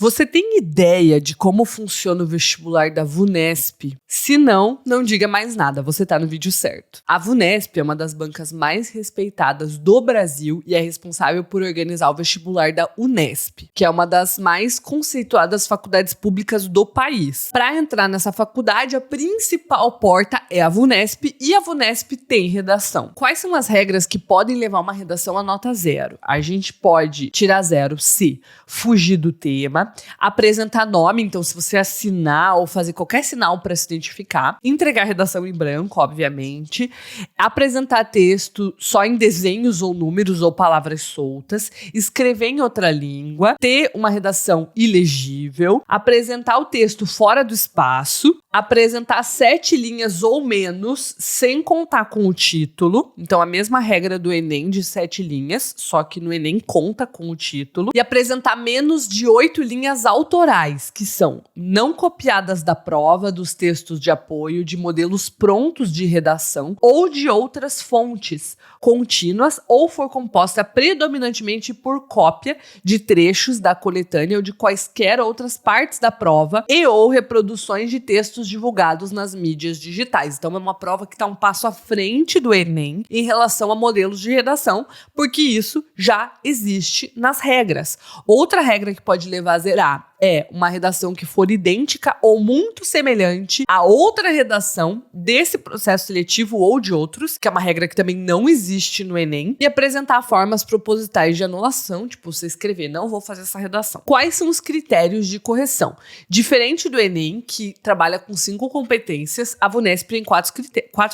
Você tem ideia de como funciona o vestibular da VUNESP? Se não, não diga mais nada, você tá no vídeo certo. A VUNESP é uma das bancas mais respeitadas do Brasil e é responsável por organizar o vestibular da UNESP, que é uma das mais conceituadas faculdades públicas do país. Para entrar nessa faculdade, a principal porta é a VUNESP e a VUNESP tem redação. Quais são as regras que podem levar uma redação a nota 0? A gente pode tirar 0 se fugir do tema, apresentar nome, então se você assinar ou fazer qualquer sinal para se identificar, entregar a redação em branco, obviamente, apresentar texto só em desenhos ou números ou palavras soltas, escrever em outra língua, ter uma redação ilegível, apresentar o texto fora do espaço, apresentar 7 linhas ou menos sem contar com o título, então a mesma regra do Enem de 7 linhas, só que no Enem conta com o título, e apresentar menos de 8 linhas autorais, que são não copiadas da prova, dos textos de apoio, de modelos prontos de redação ou de outras fontes contínuas ou for composta predominantemente por cópia de trechos da coletânea ou de quaisquer outras partes da prova e ou reproduções de textos divulgados nas mídias digitais. Então é uma prova que está um passo à frente do Enem em relação a modelos de redação, porque isso já existe nas regras. Outra regra que pode levar a zerar é uma redação que for idêntica ou muito semelhante a outra redação desse processo seletivo ou de outros, que é uma regra que também não existe no Enem, e apresentar formas propositais de anulação, tipo você escrever, não vou fazer essa redação. Quais são os critérios de correção? Diferente do Enem, que trabalha com 5 competências, a VUNESP tem 4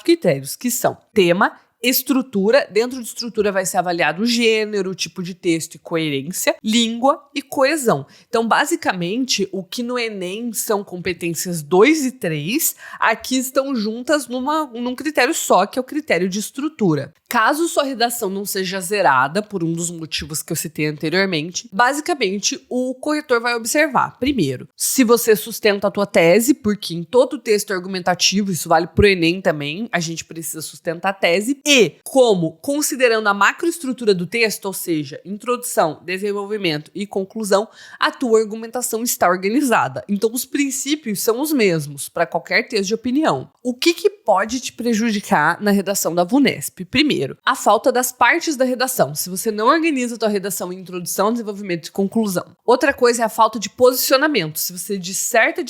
critérios, que são tema, estrutura, dentro de estrutura vai ser avaliado o gênero, o tipo de texto e coerência, língua e coesão. Então, basicamente, o que no Enem são competências 2 e 3, aqui estão juntas num critério só, que é o critério de estrutura. Caso sua redação não seja zerada, por um dos motivos que eu citei anteriormente, basicamente, o corretor vai observar, primeiro, se você sustenta a tua tese, porque em todo texto argumentativo, isso vale pro Enem também, a gente precisa sustentar a tese, e como, considerando a macroestrutura do texto, ou seja, introdução, desenvolvimento e conclusão, a tua argumentação está organizada. Então, os princípios são os mesmos para qualquer texto de opinião. O que pode te prejudicar na redação da VUNESP? Primeiro, a falta das partes da redação. Se você não organiza a tua redação em introdução, desenvolvimento e conclusão. Outra coisa é a falta de posicionamento. Se você disserta,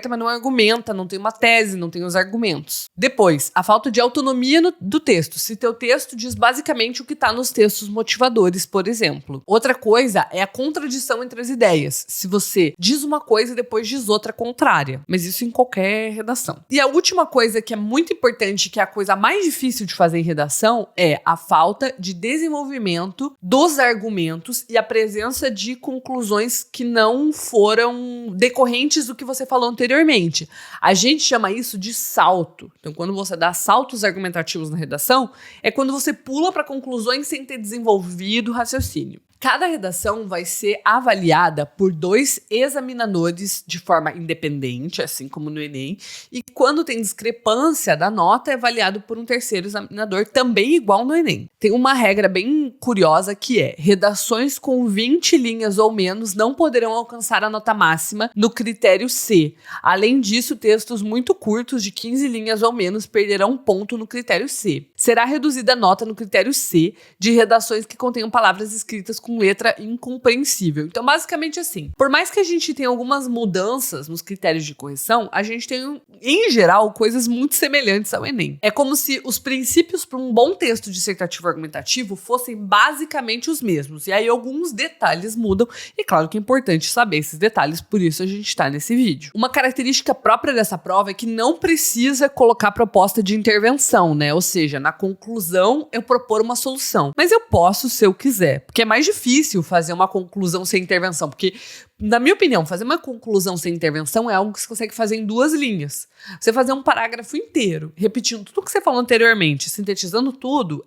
mas não argumenta, não tem uma tese, não tem os argumentos. Depois, a falta de autonomia do texto. Se teu texto diz basicamente o que está nos textos motivadores, por exemplo. Outra coisa é a contradição entre as ideias. Se você diz uma coisa e depois diz outra contrária. Mas isso em qualquer redação. E a última coisa que é muito importante, que é a coisa mais difícil de fazer em redação, é a falta de desenvolvimento dos argumentos e a presença de conclusões que não foram decorrentes do que você falou anteriormente. A gente chama isso de salto. Então, quando você dá saltos argumentativos na redação, é quando você pula para conclusões sem ter desenvolvido o raciocínio. Cada redação vai ser avaliada por 2 examinadores de forma independente, assim como no Enem, e quando tem discrepância da nota, é avaliado por um terceiro examinador, também igual no Enem. Tem uma regra bem curiosa que é: redações com 20 linhas ou menos não poderão alcançar a nota máxima no critério C. Além disso, textos muito curtos de 15 linhas ou menos perderão ponto no critério C. Será reduzida a nota no critério C de redações que contenham palavras escritas com letra incompreensível. Então, basicamente assim, por mais que a gente tenha algumas mudanças nos critérios de correção, a gente tem, em geral, coisas muito semelhantes ao Enem. É como se os princípios para um bom texto dissertativo argumentativo fossem basicamente os mesmos. E aí alguns detalhes mudam. E claro que é importante saber esses detalhes, por isso a gente está nesse vídeo. Uma característica própria dessa prova é que não precisa colocar proposta de intervenção, né? Ou seja, na conclusão eu propor uma solução. Mas eu posso se eu quiser, porque é mais difícil fazer uma conclusão sem intervenção, porque, na minha opinião, fazer uma conclusão sem intervenção é algo que você consegue fazer em 2 linhas. Você fazer um parágrafo inteiro, repetindo tudo que você falou anteriormente, sintetizando tudo,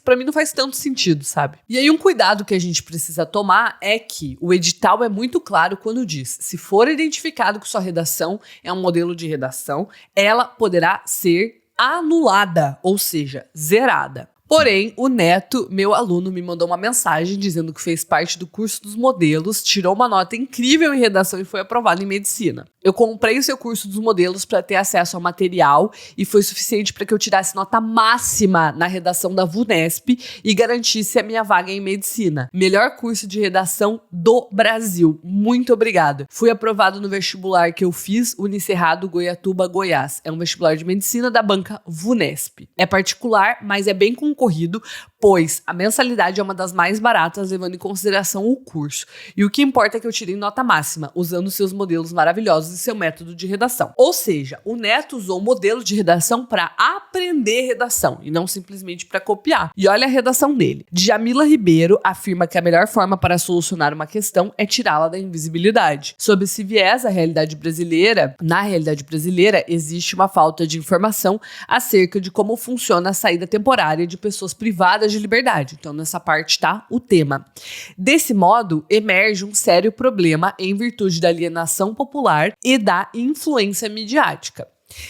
pra mim não faz tanto sentido, sabe? E aí um cuidado que a gente precisa tomar é que o edital é muito claro quando diz: se for identificado que sua redação é um modelo de redação, ela poderá ser anulada, ou seja, zerada. Porém, o Neto, meu aluno, me mandou uma mensagem dizendo que fez parte do curso dos modelos, tirou uma nota incrível em redação e foi aprovado em medicina. Eu comprei o seu curso dos modelos para ter acesso ao material e foi suficiente para que eu tirasse nota máxima na redação da VUNESP e garantisse a minha vaga em medicina. Melhor curso de redação do Brasil. Muito obrigada. Fui aprovado no vestibular que eu fiz, Unicerrado Goiatuba, Goiás. É um vestibular de medicina da banca VUNESP. É particular, mas é bem concorrido, pois a mensalidade é uma das mais baratas, levando em consideração o curso. E o que importa é que eu tirei nota máxima, usando seus modelos maravilhosos e seu método de redação. Ou seja, o Neto usou o modelo de redação para aprender redação e não simplesmente para copiar. E olha a redação dele. Djamila Ribeiro afirma que a melhor forma para solucionar uma questão é tirá-la da invisibilidade. Sob esse viés, na realidade brasileira, existe uma falta de informação acerca de como funciona a saída temporária de pessoas privadas de liberdade. Então, nessa parte tá o tema. Desse modo, emerge um sério problema em virtude da alienação popular e da influência midiática.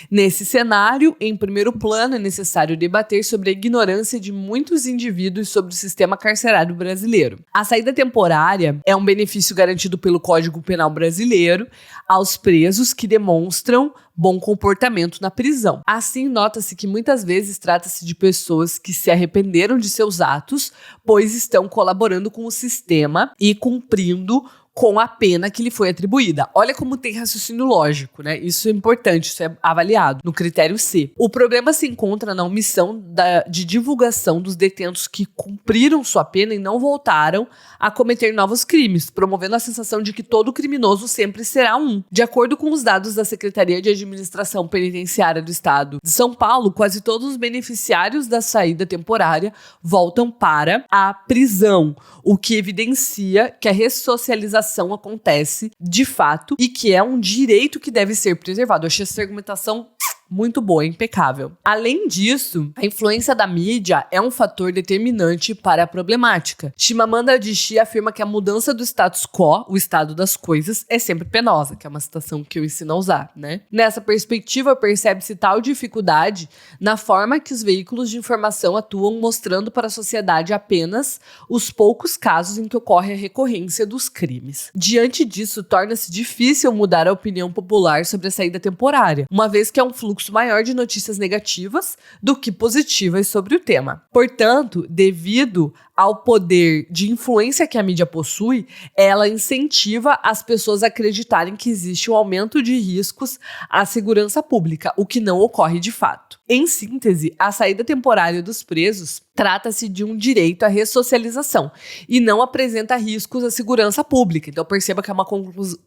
Nesse cenário, em primeiro plano, é necessário debater sobre a ignorância de muitos indivíduos sobre o sistema carcerário brasileiro. A saída temporária é um benefício garantido pelo Código Penal brasileiro aos presos que demonstram bom comportamento na prisão. Assim, nota-se que muitas vezes trata-se de pessoas que se arrependeram de seus atos, pois estão colaborando com o sistema e cumprindo com a pena que lhe foi atribuída. Olha como tem raciocínio lógico, né? Isso é importante, isso é avaliado no critério C. O problema se encontra na omissão de divulgação dos detentos que cumpriram sua pena e não voltaram a cometer novos crimes, promovendo a sensação de que todo criminoso sempre será um. De acordo com os dados da Secretaria de Administração Penitenciária do Estado de São Paulo, quase todos os beneficiários da saída temporária voltam para a prisão, o que evidencia que a ressocialização acontece de fato e que é um direito que deve ser preservado. Eu achei essa argumentação muito boa, impecável. Além disso, a influência da mídia é um fator determinante para a problemática. Chimamanda Adichie afirma que a mudança do status quo, o estado das coisas, é sempre penosa, que é uma citação que eu ensino a usar, né? Nessa perspectiva, percebe-se tal dificuldade na forma que os veículos de informação atuam, mostrando para a sociedade apenas os poucos casos em que ocorre a recorrência dos crimes. Diante disso, torna-se difícil mudar a opinião popular sobre a saída temporária, uma vez que é um fluxo maior de notícias negativas do que positivas sobre o tema. Portanto, devido ao poder de influência que a mídia possui, ela incentiva as pessoas a acreditarem que existe um aumento de riscos à segurança pública, o que não ocorre de fato. Em síntese, a saída temporária dos presos trata-se de um direito à ressocialização e não apresenta riscos à segurança pública. Então perceba que é uma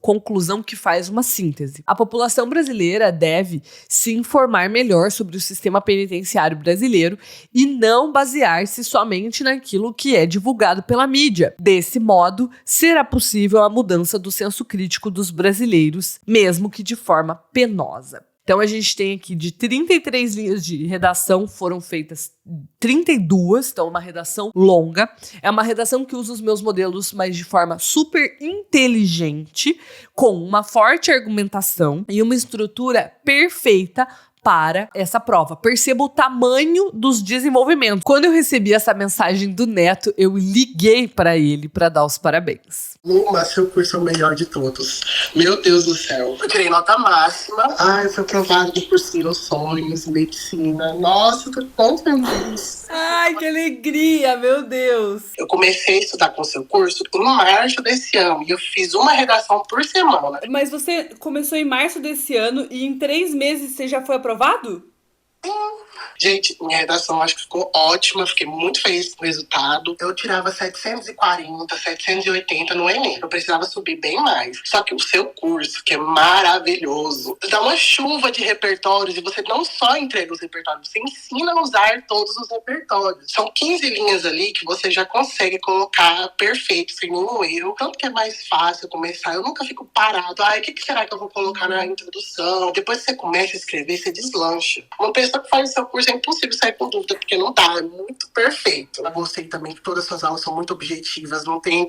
conclusão que faz uma síntese. A população brasileira deve se informar melhor sobre o sistema penitenciário brasileiro e não basear-se somente naquilo que é divulgado pela mídia. Desse modo, será possível a mudança do senso crítico dos brasileiros, mesmo que de forma penosa. Então, a gente tem aqui de 33 linhas de redação, foram feitas 32, então uma redação longa. É uma redação que usa os meus modelos, mas de forma super inteligente, com uma forte argumentação e uma estrutura perfeita para essa prova. Perceba o tamanho dos desenvolvimentos. Quando eu recebi essa mensagem do Neto, eu liguei para ele para dar os parabéns. Luma, seu curso é o melhor de todos. Meu Deus do céu. Eu tirei nota máxima. Ai, eu fui aprovado do cursinho Sonhos, medicina. Nossa, eu tô tão feliz. Ai, que alegria, meu Deus. Eu comecei a estudar com o seu curso em março desse ano. E eu fiz uma redação por semana. Mas você começou em março desse ano e em 3 meses você já foi aprovado? Sim. Gente, minha redação acho que ficou ótima, fiquei muito feliz com o resultado. Eu tirava 740, 780 no Enem. Eu precisava subir bem mais. Só que o seu curso, que é maravilhoso, dá uma chuva de repertórios e você não só entrega os repertórios, você ensina a usar todos os repertórios. São 15 linhas ali que você já consegue colocar perfeito, sem nenhum erro. Tanto que é mais fácil começar. Eu nunca fico parado. Ai, o que será que eu vou colocar na introdução? Depois que você começa a escrever, você deslancha. Uma pessoa que faz o seu curso é impossível sair com dúvida, porque não dá, é muito perfeito. Eu gostei também que todas as suas aulas são muito objetivas, não tem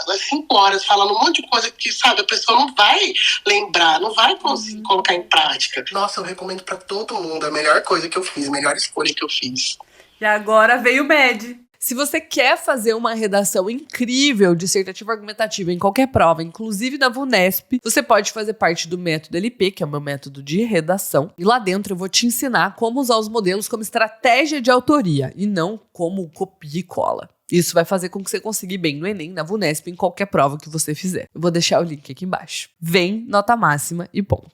as 5 horas falando um monte de coisa que, sabe, a pessoa não vai lembrar, não vai conseguir colocar em prática. Nossa, eu recomendo pra todo mundo, a melhor coisa que eu fiz, a melhor escolha que eu fiz. E agora veio o MED. Se você quer fazer uma redação incrível, dissertativa argumentativa em qualquer prova, inclusive na VUNESP, você pode fazer parte do método LP, que é o meu método de redação. E lá dentro eu vou te ensinar como usar os modelos como estratégia de autoria e não como copia e cola. Isso vai fazer com que você consiga ir bem no Enem, na VUNESP, em qualquer prova que você fizer. Eu vou deixar o link aqui embaixo. Vem, nota máxima e ponto.